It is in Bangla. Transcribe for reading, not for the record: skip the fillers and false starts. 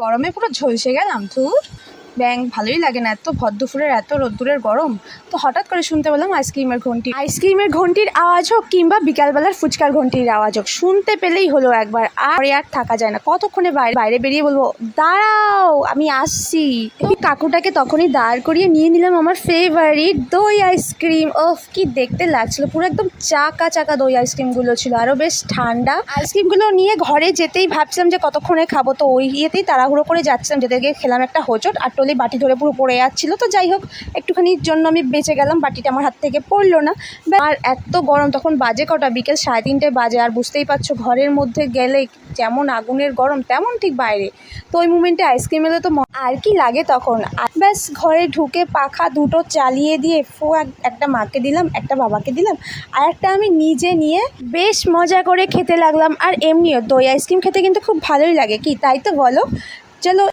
গরমে পুরো ঝলসে গেলাম। ধুর, ব্যাং ভালোই লাগে না, এত ভরদুপুরের এত রোদ্দুরের গরম। তো হঠাৎ করে শুনতে পেলাম আইসক্রিমের ঘন্টির আওয়াজ হোক কিংবা বিকালবেলার ফুচকার ঘন্টির আওয়াজ হোক, শুনতে পেলেই হলো একবার, আর থাকা যায় না। কতক্ষণে বাইরে বেরিয়ে বলবো, দাঁড়াও আমি আসছি। কাকুটাকে তখনই দাঁড় করিয়ে নিয়ে নিলাম আমার ফেভারিট দই আইসক্রিম। ওফ, কি দেখতে লাগছিল, পুরো একদম চাকা চাকা দই আইসক্রিমগুলো ছিল, আরও বেশ ঠান্ডা। আইসক্রিমগুলো নিয়ে ঘরে যেতেই ভাবছিলাম যে কতক্ষণে খাবো, তো ওই ইয়েতেই তাড়াহুড়ো করে যাচ্ছিলাম, যেতে গিয়ে খেলাম একটা হোঁচট, আর টলি বাটি ধরে পুরো পড়ে যাচ্ছিলো। তো যাই হোক, একটুখানির জন্য আমি বেঁচে গেলাম, বাটিটা আমার হাত থেকে পড়লো না। আর এত গরম, তখন বাজে কটা, বিকেল 3:30 বাজে। আর বুঝতেই পারছো, ঘরের মধ্যে গেলে যেমন আগুনের গরম তেমন ঠিক বাইরে। তো ওই মুমেন্টে আইসক্রিম এলে তো আর কি লাগে তখন। ব্যাস ঘরে ঢুকে পাখা দুটো চালিয়ে দিয়ে একটা মাকে দিলাম, একটা বাবাকে দিলাম, আর একটা আমি নিজে নিয়ে বেশ মজা করে খেতে লাগলাম। আর এমনিও দই আইসক্রিম খেতে কিন্তু খুব ভালোই লাগে, কি তাই তো বলো? চলো।